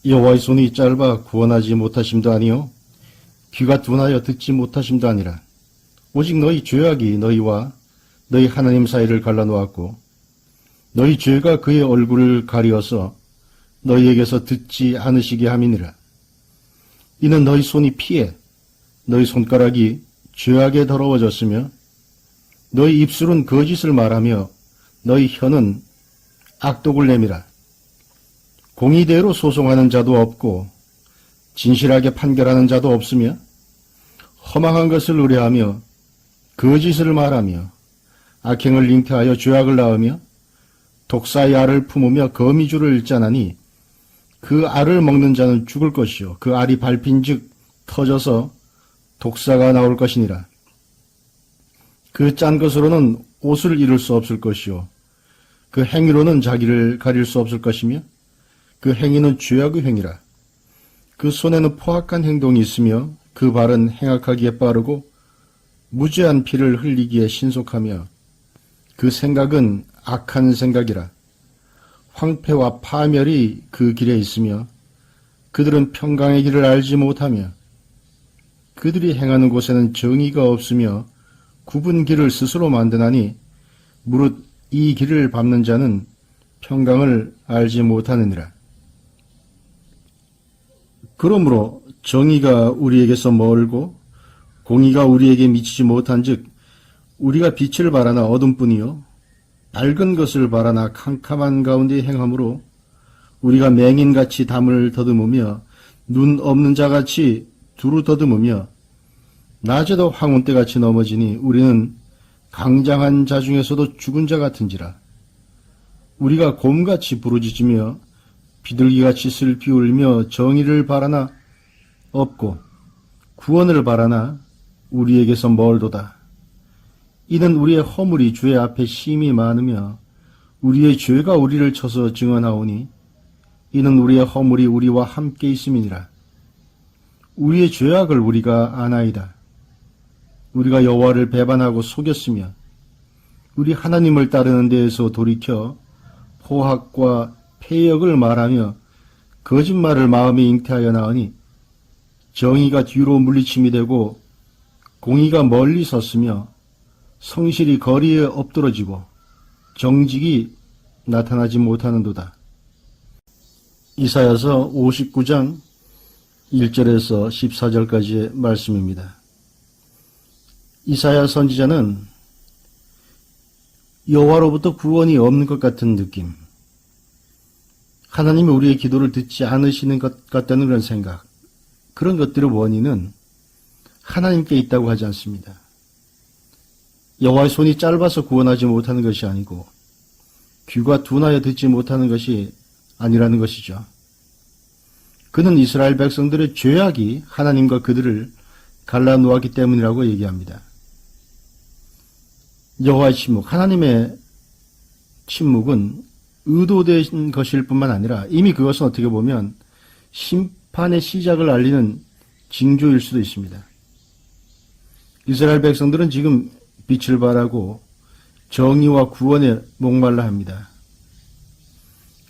여호와의 손이 짧아 구원하지 못하심도 아니요 귀가 둔하여 듣지 못하심도 아니라 오직 너희 죄악이 너희와 너희 하나님 사이를 갈라놓았고 너희 죄가 그의 얼굴을 가리어서 너희에게서 듣지 않으시게 함이니라. 이는 너희 손이 피해 너희 손가락이 죄악에 더러워졌으며 너희 입술은 거짓을 말하며 너희 혀는 악독을 내밀어 공의대로 소송하는 자도 없고 진실하게 판결하는 자도 없으며 허망한 것을 의뢰하며 거짓을 말하며 악행을 잉태하여 죄악을 낳으며 독사의 알을 품으며 거미줄을 짜나니 그 알을 먹는 자는 죽을 것이요 그 알이 밟힌즉 터져서 독사가 나올 것이니라. 그 짠 것으로는 옷을 이룰 수 없을 것이요 그 행위로는 자기를 가릴 수 없을 것이며 그 행위는 죄악의 행위라. 그 손에는 포악한 행동이 있으며 그 발은 행악하기에 빠르고 무죄한 피를 흘리기에 신속하며 그 생각은 악한 생각이라. 황폐와 파멸이 그 길에 있으며 그들은 평강의 길을 알지 못하며 그들이 행하는 곳에는 정의가 없으며 굽은 길을 스스로 만드나니 무릇 이 길을 밟는 자는 평강을 알지 못하느니라. 그러므로 정의가 우리에게서 멀고 공의가 우리에게 미치지 못한즉 우리가 빛을 바라나 어둠뿐이요 밝은 것을 바라나 캄캄한 가운데 행함으로 우리가 맹인같이 담을 더듬으며 눈 없는 자같이 두루 더듬으며 낮에도 황혼때같이 넘어지니 우리는 강장한 자 중에서도 죽은 자 같은지라. 우리가 곰같이 부르짖으며 비둘기같이 슬피 울며 정의를 바라나 없고 구원을 바라나 우리에게서 멀도다. 이는 우리의 허물이 주의 앞에 심히 많으며 우리의 죄가 우리를 쳐서 증언하오니 이는 우리의 허물이 우리와 함께 있음이니라. 우리의 죄악을 우리가 아나이다. 우리가 여호와를 배반하고 속였으며 우리 하나님을 따르는 데에서 돌이켜 포악과 패역을 말하며 거짓말을 마음에 잉태하여 나으니 정의가 뒤로 물리침이 되고 공의가 멀리 섰으며 성실이 거리에 엎드러지고 정직이 나타나지 못하는도다. 이사야서 59장 1절에서 14절까지의 말씀입니다. 이사야 선지자는 여호와로부터 구원이 없는 것 같은 느낌, 하나님이 우리의 기도를 듣지 않으시는 것 같다는 그런 생각, 그런 것들의 원인은 하나님께 있다고 하지 않습니다. 여호와의 손이 짧아서 구원하지 못하는 것이 아니고 귀가 둔하여 듣지 못하는 것이 아니라는 것이죠. 그는 이스라엘 백성들의 죄악이 하나님과 그들을 갈라놓았기 때문이라고 얘기합니다. 여호와의 침묵, 하나님의 침묵은 의도된 것일 뿐만 아니라 이미 그것은 어떻게 보면 심판의 시작을 알리는 징조일 수도 있습니다. 이스라엘 백성들은 지금 빛을 바라고 정의와 구원에 목말라 합니다.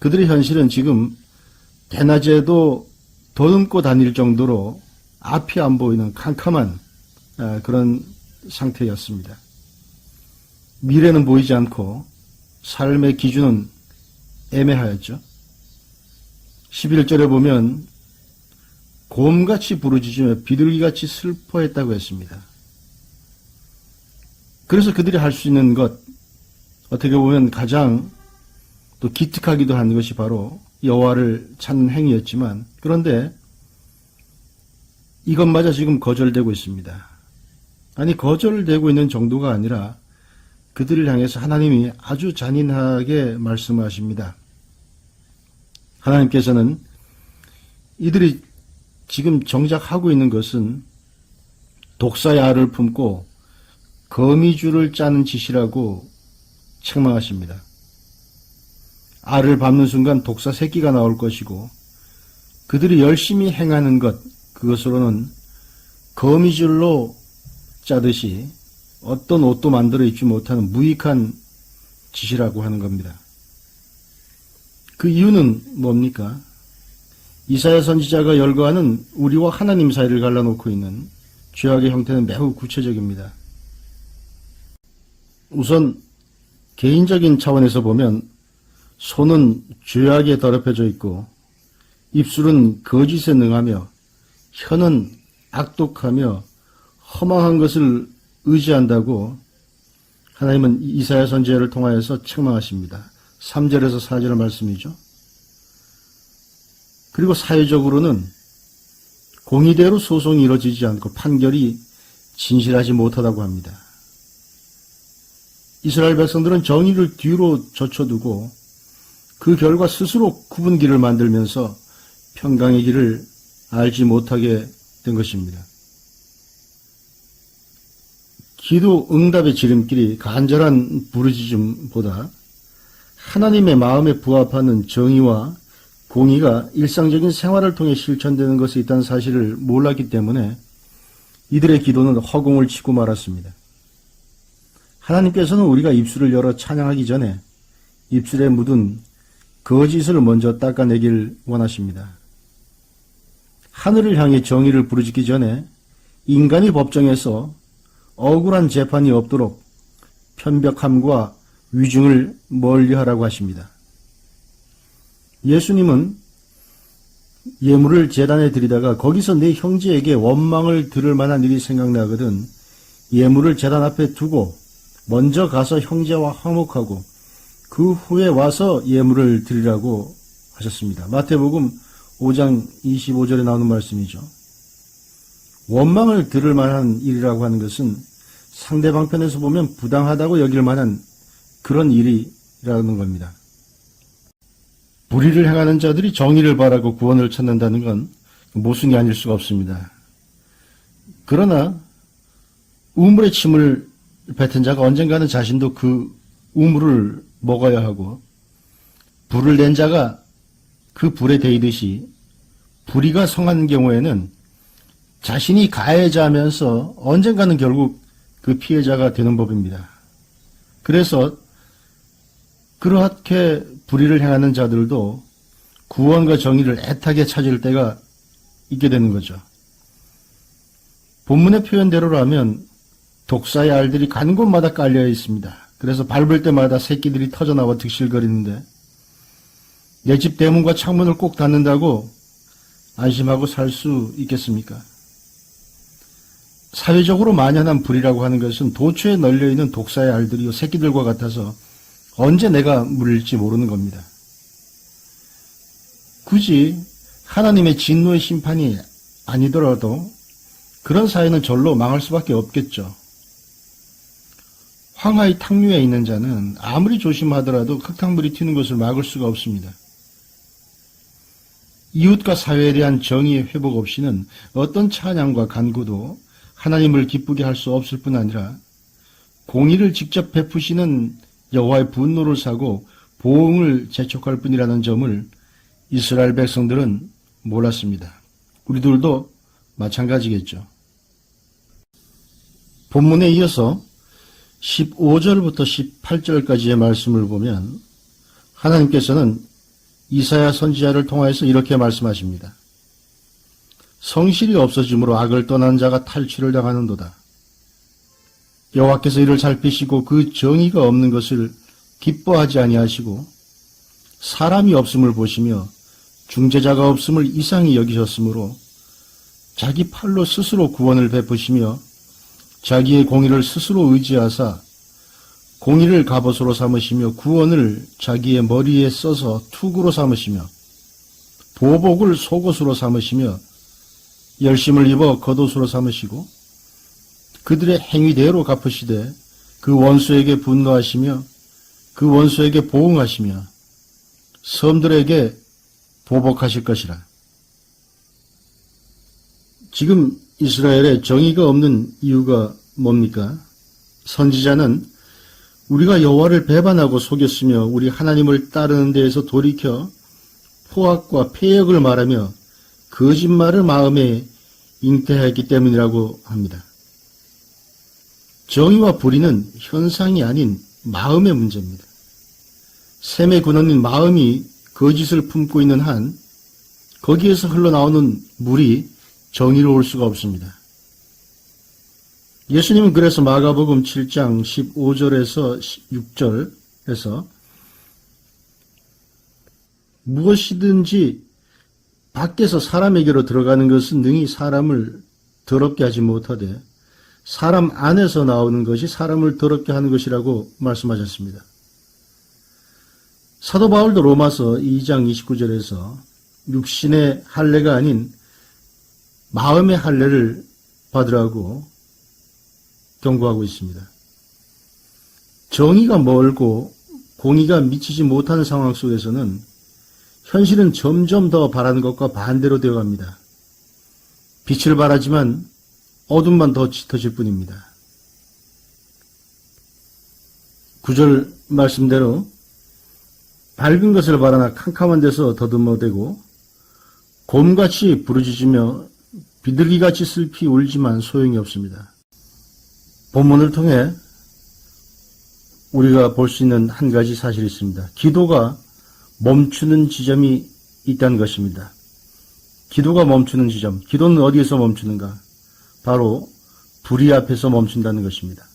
그들의 현실은 지금 대낮에도 더듬고 다닐 정도로 앞이 안 보이는 캄캄한 그런 상태였습니다. 미래는 보이지 않고 삶의 기준은 애매하였죠. 11절에 보면 곰같이 부르짖으며 비둘기같이 슬퍼했다고 했습니다. 그래서 그들이 할 수 있는 것, 어떻게 보면 가장 또 기특하기도 한 것이 바로 여호와를 찾는 행위였지만, 그런데 이것마저 지금 거절되고 있습니다. 아니, 거절되고 있는 정도가 아니라 그들을 향해서 하나님이 아주 잔인하게 말씀하십니다. 하나님께서는 이들이 지금 정작 하고 있는 것은 독사의 알을 품고 거미줄을 짜는 짓이라고 책망하십니다. 알을 밟는 순간 독사 새끼가 나올 것이고 그들이 열심히 행하는 것, 그것으로는 거미줄로 짜듯이 어떤 옷도 만들어 입지 못하는 무익한 짓이라고 하는 겁니다. 그 이유는 뭡니까? 이사야 선지자가 열거하는 우리와 하나님 사이를 갈라놓고 있는 죄악의 형태는 매우 구체적입니다. 우선 개인적인 차원에서 보면 손은 죄악에 더럽혀져 있고 입술은 거짓에 능하며 혀는 악독하며 허망한 것을 의지한다고 하나님은 이사야 선지자를 통하여서 책망하십니다. 3절에서 4절의 말씀이죠. 그리고 사회적으로는 공의대로 소송이 이루어지지 않고 판결이 진실하지 못하다고 합니다. 이스라엘 백성들은 정의를 뒤로 젖혀두고 그 결과 스스로 굽은 길을 만들면서 평강의 길을 알지 못하게 된 것입니다. 기도 응답의 지름길이 간절한 부르짖음보다 하나님의 마음에 부합하는 정의와 공의가 일상적인 생활을 통해 실천되는 것이 있다는 사실을 몰랐기 때문에 이들의 기도는 허공을 치고 말았습니다. 하나님께서는 우리가 입술을 열어 찬양하기 전에 입술에 묻은 거짓을 먼저 닦아내길 원하십니다. 하늘을 향해 정의를 부르짖기 전에 인간이 법정에서 억울한 재판이 없도록 편벽함과 위증을 멀리하라고 하십니다. 예수님은 예물을 제단에 드리다가 거기서 내 형제에게 원망을 들을 만한 일이 생각나거든 예물을 제단 앞에 두고 먼저 가서 형제와 화목하고 그 후에 와서 예물을 드리라고 하셨습니다. 마태복음 5장 25절에 나오는 말씀이죠. 원망을 들을 만한 일이라고 하는 것은 상대방 편에서 보면 부당하다고 여길 만한 그런 일이라는 겁니다. 불의를 행하는 자들이 정의를 바라고 구원을 찾는다는 건 모순이 아닐 수가 없습니다. 그러나 우물에 침을 뱉은 자가 언젠가는 자신도 그 우물을 먹어야 하고 불을 낸 자가 그 불에 데이듯이 불의가 성한 경우에는 자신이 가해자면서 언젠가는 결국 그 피해자가 되는 법입니다. 그래서 그렇게 불의를 행하는 자들도 구원과 정의를 애타게 찾을 때가 있게 되는 거죠. 본문의 표현대로라면 독사의 알들이 간 곳마다 깔려 있습니다. 그래서 밟을 때마다 새끼들이 터져나와 득실거리는데 내 집 대문과 창문을 꼭 닫는다고 안심하고 살 수 있겠습니까? 사회적으로 만연한 불의라고 하는 것은 도처에 널려있는 독사의 알들이요 새끼들과 같아서 언제 내가 물릴지 모르는 겁니다. 굳이 하나님의 진노의 심판이 아니더라도 그런 사회는 절로 망할 수밖에 없겠죠. 황하의 탕류에 있는 자는 아무리 조심하더라도 흙탕물이 튀는 것을 막을 수가 없습니다. 이웃과 사회에 대한 정의의 회복 없이는 어떤 찬양과 간구도 하나님을 기쁘게 할 수 없을 뿐 아니라 공의를 직접 베푸시는 여호와의 분노를 사고 보응을 재촉할 뿐이라는 점을 이스라엘 백성들은 몰랐습니다. 우리들도 마찬가지겠죠. 본문에 이어서 15절부터 18절까지의 말씀을 보면 하나님께서는 이사야 선지자를 통하여서 이렇게 말씀하십니다. 성실이 없어짐으로 악을 떠난 자가 탈취를 당하는도다. 여호와께서 이를 살피시고 그 정의가 없는 것을 기뻐하지 아니하시고 사람이 없음을 보시며 중재자가 없음을 이상히 여기셨으므로 자기 팔로 스스로 구원을 베푸시며 자기의 공의를 스스로 의지하사 공의를 갑옷으로 삼으시며 구원을 자기의 머리에 써서 투구로 삼으시며 보복을 속옷으로 삼으시며 열심을 입어 겉옷으로 삼으시고 그들의 행위대로 갚으시되 그 원수에게 분노하시며 그 원수에게 보응하시며 섬들에게 보복하실 것이라. 지금 이스라엘에 정의가 없는 이유가 뭡니까? 선지자는 우리가 여호와를 배반하고 속였으며 우리 하나님을 따르는 데에서 돌이켜 포악과 폐역을 말하며 거짓말을 마음에 잉태하였기 때문이라고 합니다. 정의와 불의는 현상이 아닌 마음의 문제입니다. 셈의 근원인 마음이 거짓을 품고 있는 한 거기에서 흘러나오는 물이 정의로울 수가 없습니다. 예수님은 그래서 마가복음 7장 15절에서 16절에서 무엇이든지 밖에서 사람에게로 들어가는 것은 능히 사람을 더럽게 하지 못하되 사람 안에서 나오는 것이 사람을 더럽게 하는 것이라고 말씀하셨습니다. 사도 바울도 로마서 2장 29절에서 육신의 할례가 아닌 마음의 할례를 받으라고 경고하고 있습니다. 정의가 멀고 공의가 미치지 못하는 상황 속에서는 현실은 점점 더 바라는 것과 반대로 되어갑니다. 빛을 발하지만 어둠만 더 짙어질 뿐입니다. 9절 말씀대로 밝은 것을 바라나 캄캄한 데서 더듬어대고 곰같이 부르짖으며 비둘기같이 슬피 울지만 소용이 없습니다. 본문을 통해 우리가 볼 수 있는 한 가지 사실이 있습니다. 기도가 멈추는 지점이 있다는 것입니다. 기도가 멈추는 지점. 기도는 어디에서 멈추는가? 바로 불의 앞에서 멈춘다는 것입니다.